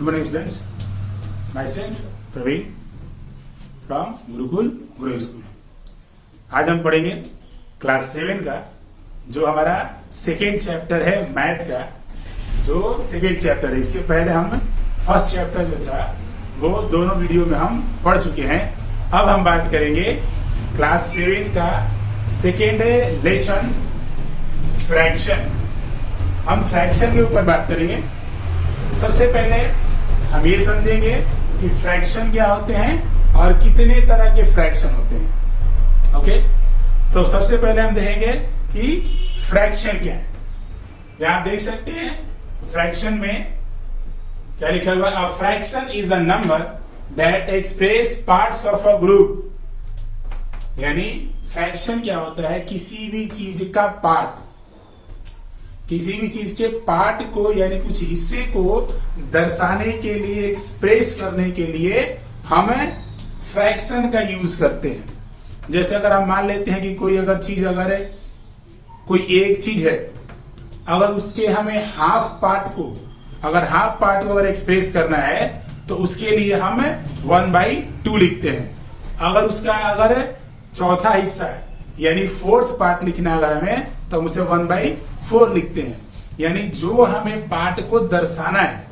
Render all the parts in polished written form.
morning students. Myself Praveen from Gurukul Guru school. आज हम पढ़ेंगे क्लास 7 का जो हमारा सेकेंड चैप्टर है मैथ का. जो सेकेंड चैप्टर है इसके पहले हम फर्स्ट चैप्टर जो था वो दोनों वीडियो में हम पढ़ चुके हैं. अब हम बात करेंगे क्लास 7 का सेकेंड लेसन फ्रैक्शन. हम फ्रैक्शन के ऊपर बात करेंगे. सबसे पहले हम ये समझेंगे कि फ्रैक्शन क्या होते हैं और कितने तरह के फ्रैक्शन होते हैं. ओके, तो सबसे पहले हम देखेंगे कि फ्रैक्शन क्या है. यहां आप देख सकते हैं फ्रैक्शन में क्या लिखा हुआ है. A fraction is a number that express parts of a group. यानी फ्रैक्शन क्या होता है, किसी भी चीज का पार्ट, किसी भी चीज के पार्ट को यानी कुछ हिस्से को दर्शाने के लिए, एक्सप्रेस करने के लिए हम फ्रैक्शन का यूज करते हैं. जैसे अगर हम मान लेते हैं कि कोई अगर चीज अगर है, कोई एक चीज है, अगर उसके हमें हाफ पार्ट को अगर एक्सप्रेस करना है तो उसके लिए हम 1/2 लिखते हैं. अगर उसका अगर चौथा हिस्सा है यानी फोर्थ पार्ट लिखना है अगर हमें, तो हम उसे 1/4 लिखते हैं. यानी जो हमें पार्ट को दर्शाना है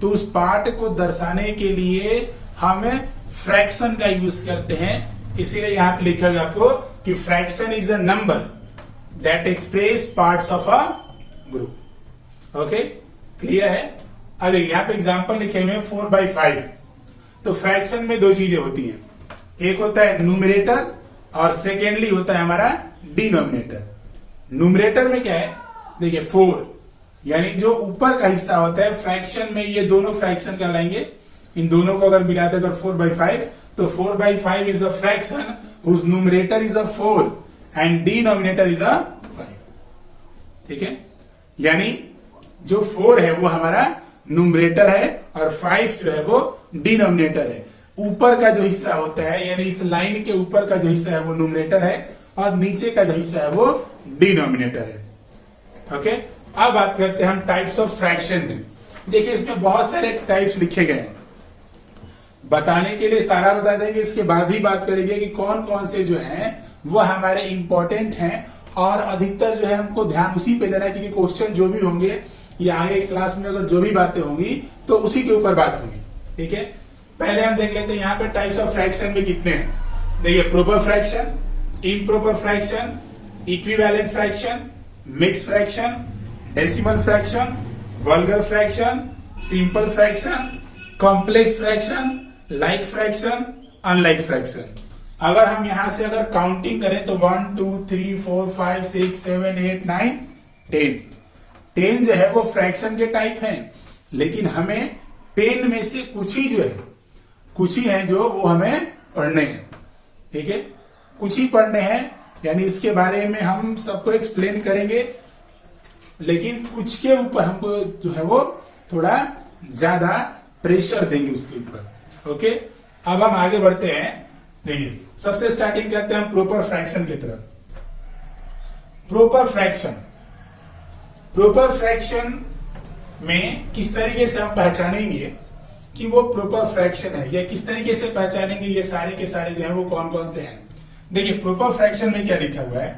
तो उस पार्ट को दर्शाने के लिए हम फ्रैक्शन का यूज करते हैं. इसीलिए यहां पे लिखा हुआ आपको कि fraction is a number that express parts of a group. Okay, clear है. अब यहां पे एग्जांपल लिखे हुए हैं 4/5. तो फ्रैक्शन में दो चीजें होती हैं. एक होता है न्यूमरेटर और सेकेंडली होता है हमारा डिनोमिनेटर. न्यूमरेटर में क्या है, देखिए 4 यानी जो ऊपर का हिस्सा होता है फ्रैक्शन में, ये दोनों फ्रैक्शन कहलाएंगे. इन दोनों को अगर मिलाते अगर 4/5 तो 4/5 is a fraction whose numerator is a 4 and denominator is a 5. ठीक है, यानी जो 4 है वो हमारा न्यूमरेटर है और 5 जो है वो डिनोमिनेटर है. ऊपर का जो हिस्सा होता है यानी इस लाइन के ऊपर का जो हिस्सा है वो न्यूमरेटर है और नीचे का जो हिस्सा है वो डिनोमिनेटर है. ओके, अब बात करते हैं हम टाइप्स ऑफ फ्रैक्शन में. देखिए इसमें बहुत सारे टाइप्स लिखे गए हैं. बताने के लिए सारा बता देंगे, इसके बाद ही बात करेंगे कि कौन कौन से जो हैं वो हमारे इंपॉर्टेंट हैं और अधिकतर जो है हमको ध्यान उसी पे देना है क्योंकि क्वेश्चन जो भी होंगे या आगे क्लास में अगर जो भी बातें होंगी तो उसी के ऊपर बात होगी. ठीक है, पहले हम देख लेते हैं यहाँ पे टाइप्स ऑफ फ्रैक्शन में कितने हैं. देखिए proper fraction, improper fraction, equivalent fraction, mix fraction, decimal fraction, vulgar fraction, simple fraction, complex fraction, like fraction, unlike fraction. अगर हम यहां से अगर काउंटिंग करें तो 1 2 3 4 5 6 7 8 9 10 जो है वो फ्रैक्शन के टाइप हैं. लेकिन हमें 10 में से कुछ ही हैं जो वो हमें पढ़ने हैं. ठीक है, कुछ ही पढ़ने हैं यानी इसके बारे में हम सबको एक्सप्लेन करेंगे, लेकिन कुछ के ऊपर हमको जो है वो थोड़ा ज्यादा प्रेशर देंगे उसके ऊपर. ओके, अब हम आगे बढ़ते हैं. देखिए सबसे स्टार्टिंग करते हैं हम प्रॉपर फ्रैक्शन की तरफ. प्रॉपर फ्रैक्शन में किस तरीके से हम पहचानेंगे कि वो प्रॉपर फ्रैक्शन है या किस तरीके से पहचानेंगे ये सारे के सारे जो है वो कौन कौन से हैं. देखिए प्रॉपर फ्रैक्शन में क्या लिखा हुआ है.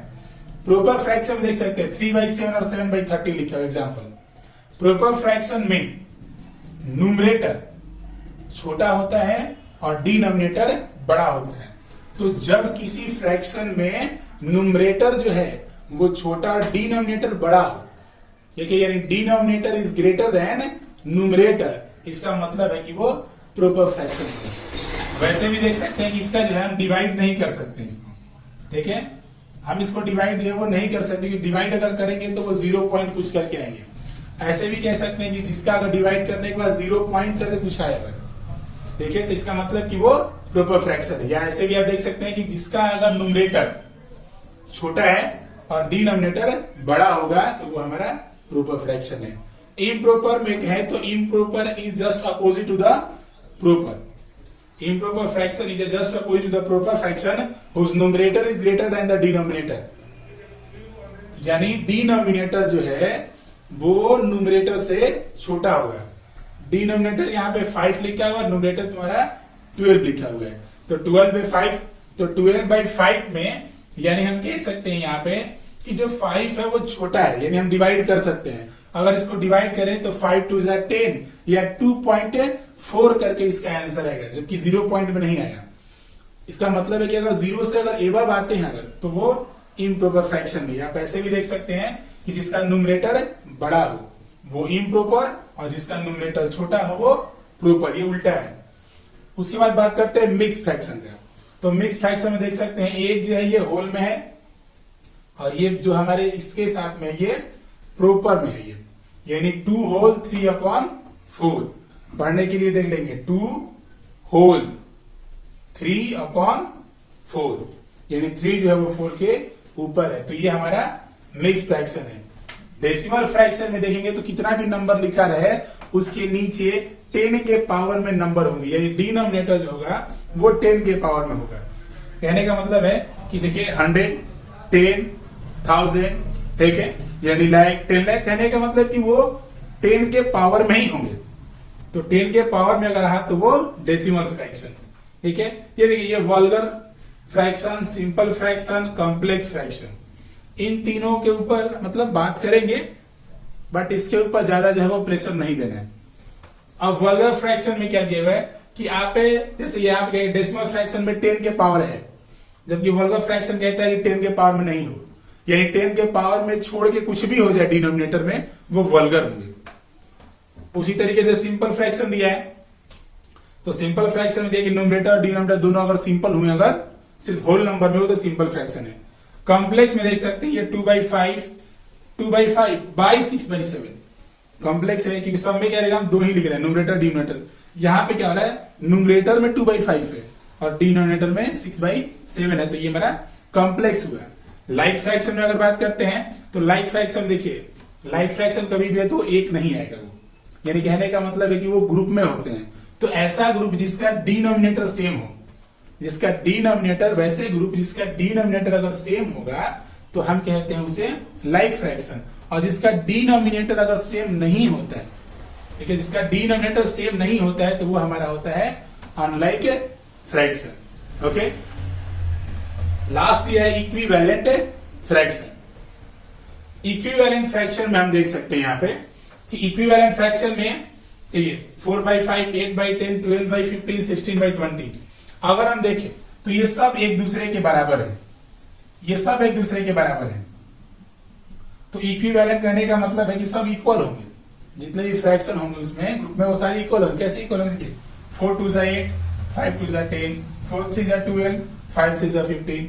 प्रॉपर फ्रैक्शन देख सकते हैं 3/7 और 7/30 लिखा हुआ. एग्जांपल, प्रॉपर फ्रैक्शन में न्यूमरेटर छोटा होता है और डिनोमिनेटर बड़ा होता है. तो जब किसी फ्रैक्शन में न्यूमरेटर जो है वो छोटा और डिनोमिनेटर बड़ा हो, यानी denominator is greater than numerator, इसका मतलब है कि वो प्रॉपर फ्रैक्शन है. वैसे भी देख सकते हैं कि इसका जो है हम डिवाइड नहीं कर सकते इसको. ठीक है, हम इसको डिवाइड जो है वो नहीं कर सकते कि डिवाइड अगर करेंगे तो वो 0 पॉइंट कुछ करके आएंगे. ऐसे भी कह सकते हैं कि जिसका अगर डिवाइड करने के बाद 0 पॉइंट करके कुछ आएगा. देखिए तो इसका मतलब कि वो प्रॉपर फ्रैक्शन है. या ऐसे भी आप देख सकते हैं कि जिसका अगर न्यूमरेटर छोटा है और डिनोमिनेटर बड़ा होगा तो वो हमारा प्रॉपर फ्रैक्शन है. इम्प्रॉपर में है तो improper is just opposite to the proper. Improper fraction is just opposite to the proper fraction whose numerator is greater than the denominator. यानी डिनोमिनेटर जो है वो न्यूमरेटर से छोटा होगा. डिनोमिनेटर यहाँ पे 5 लिखा हुआ, न्यूमरेटर तुम्हारा 12 लिखा हुआ है। तो 12/5, तो 12/5 में यानी हम कह सकते हैं यहाँ पे कि जो 5 है वो छोटा है, यानी हम डिवाइड कर सकते हैं। अगर इसको डिवाइड करें तो 5 2 10 या 2.4 करके इसका आंसर आएगा, जबकि 0 पॉइंट में नहीं आया। इसका मतलब है कि अगर 0 से अगर एबव आते हैं अगर, तो वो इम्प्रॉपर फ्रैक्शन में, आप ऐसे भी देख सकते हैं कि जिसका न्यूमरेटर बड़ा हो वो इम्प्रॉपर और जिसका न्यूमरेटर छोटा हो वो प्रॉपर, ये उल्टा है। उसके बाद बात करते हैं मिक्स फ्रैक्शन का। तो मिक्स फ्रैक्शन में देख सकते हैं एक जो है ये होल में है और ये जो हमारे इसके साथ में ये प्रॉपर में है, ये यानी 2 होल 3/4। पढ़ने के लिए देख लेंगे 2 होल 3/4, यानी 3 जो है वो 4 के ऊपर है। तो ये हमारा मिक्स फ्रैक्शन है। डेसिमल फ्रैक्शन में देखेंगे तो कितना भी नंबर लिखा रहे उसके नीचे 10 के पावर में नंबर होंगे, यानी डिनोमिनेटर जो होगा वो 10 के पावर में होगा। कहने का मतलब है कि देखिए 100, 10, 1000, ठीक है, यानी लाख, 10 लाख। कहने का मतलब कि वो 10 के पावर में ही होंगे। तो 10 के पावर में अगर रहा तो वो डेसिमल फ्रैक्शन, ठीक है। ये देखिए ये vulgar fraction, simple fraction, complex fraction, इन तीनों के ऊपर मतलब बात करेंगे, बट इसके ऊपर ज्यादा जो है वो प्रेशर नहीं देना है। अब वल्गर फ्रैक्शन में क्या दिया हुआ है कि आप जैसे ये आप डेसिमल फ्रैक्शन में 10 के पावर है, जबकि वल्गर फ्रैक्शन कहता है कि 10 के पावर में नहीं हो, यानी 10 के पावर में छोड़ के कुछ भी हो जाए डिनोमिनेटर में वो वल्गर होंगे। उसी तरीके से सिंपल फ्रैक्शन दिया है, तो सिंपल फ्रैक्शन में देखिए न्यूमरेटर और डिनोमिनेटर दोनों अगर सिंपल हुए, अगर सिर्फ होल नंबर में हो तो सिंपल फ्रैक्शन है। कॉम्प्लेक्स में देख सकते हैं ये 2/5 बाई 6/7 कॉम्प्लेक्स है, क्योंकि सब में क्या रहेगा हम 2 ही लिख रहे हैं, न्यूमरेटर डिनोमिनेटर। यहाँ पे क्या हो रहा है, न्यूमरेटर में 2/5 है और डिनोमिनेटर में 6/7 है, तो ये हमारा कॉम्प्लेक्स हुआ। लाइक फ्रैक्शन में अगर बात करते हैं तो लाइक फ्रैक्शन देखिए, लाइक फ्रैक्शन कभी भी है तो एक नहीं आएगा वो, यानी कहने का मतलब है कि वो ग्रुप में होते हैं। तो ऐसा ग्रुप जिसका डिनोमिनेटर सेम हो, जिसका डिनोमिनेटर, वैसे ग्रुप जिसका डिनोमिनेटर अगर सेम होगा तो हम कहते हैं उसे लाइक फ्रैक्शन। और जिसका डिनोमिनेटर अगर सेम नहीं होता है, ठीक है, जिसका डिनोमिनेटर सेम नहीं होता है तो वो हमारा होता है अनलाइक फ्रैक्शन। ओके, लास्ट ये है इक्विवेलेंट फ्रैक्शन। इक्विवेलेंट फ्रैक्शन में हम देख सकते हैं यहाँ पे कि इक्विवेलेंट फ्रैक्शन में 4/5, 8/10, 12/15, 16/20 अगर हम देखें तो ये सब एक दूसरे के बराबर है, ये सब एक दूसरे के बराबर है। तो इक्विवेलेंट कहने का मतलब है कि सब इक्वल होंगे, जितने भी फ्रैक्शन होंगे उसमें ग्रुप में वो सारे इक्वल होंगे। कैसे इक्वल होंगे, 4 2 8, 5 2 10, 4 3 12, 5 3 15,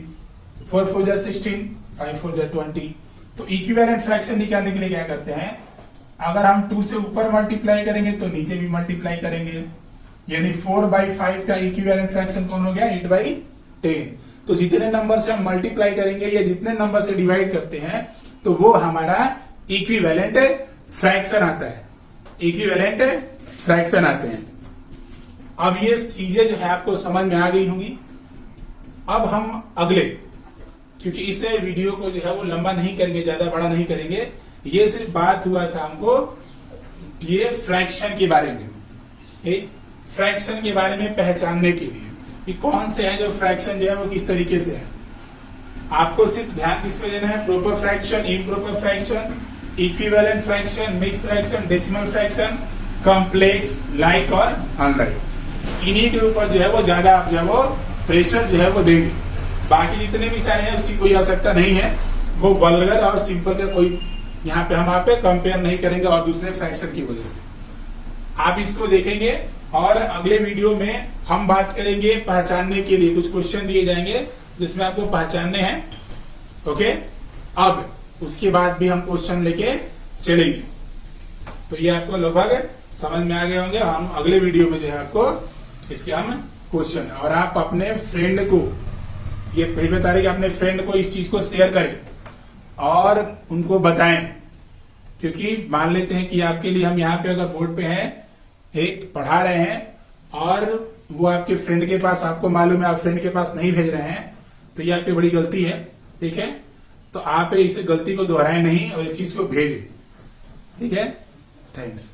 4 4 16, 5 4 20। तो इक्विवेलेंट फ्रैक्शन निकालने के लिए क्या करते हैं, अगर हम 2 से ऊपर मल्टीप्लाई करेंगे तो नीचे भी मल्टीप्लाई करेंगे, यानी 4/5 का इक्विवेलेंट फ्रैक्शन कौन हो गया, 8/10। तो जितने नंबर से हम मल्टीप्लाई करेंगे या जितने नंबर से डिवाइड करते हैं तो वो हमारा इक्विवेलेंट फ्रैक्शन आता है, इक्विवेलेंट फ्रैक्शन आते हैं। अब ये चीजें जो है आपको समझ में आ गई होंगी। अब हम अगले, क्योंकि इस वीडियो को जो है वो लंबा नहीं करेंगे, ज्यादा बड़ा नहीं करेंगे, ये सिर्फ बात हुआ था हमको ये फ्रैक्शन के बारे में, एक फ्रैक्शन के बारे में पहचानने के लिए कि कौन से हैं जो फ्रैक्शन जो है वो किस तरीके से है। आपको सिर्फ ध्यान किस पे देना है, proper fraction, improper fraction, equivalent fraction, mix fraction, decimal fraction, complex, like और अनलाइक, इन्हीं के ऊपर जो है वो ज्यादा आप जो है वो प्रेशर जो है वो देंगे। बाकी जितने भी सारे हैं उसकी कोई आवश्यकता नहीं है, वो वल्गर और सिंपल का कोई यहाँ पे हम आप कंपेयर नहीं करेंगे और दूसरे फ्रैक्शन की वजह से आप इसको देखेंगे। और अगले वीडियो में हम बात करेंगे पहचानने के लिए, कुछ क्वेश्चन दिए जाएंगे जिसमें आपको पहचानने हैं। ओके, अब उसके बाद भी हम क्वेश्चन लेके चलेंगे। तो ये आपको लगभग समझ में आ गए होंगे। हम अगले वीडियो में जो है आपको इसके हम क्वेश्चन, और आप अपने फ्रेंड को, ये फिर बता रहे कि अपने फ्रेंड को इस चीज को शेयर करें और उनको बताएं, क्योंकि मान लेते हैं कि आपके लिए हम यहाँ पे अगर बोर्ड पे हैं, एक पढ़ा रहे हैं और वो आपके फ्रेंड के पास, आपको मालूम है आप फ्रेंड के पास नहीं भेज रहे हैं, तो ये आपकी बड़ी गलती है। ठीक है, तो आप इस गलती को दोहराएं नहीं और इस चीज को भेजें। ठीक है, थैंक्स।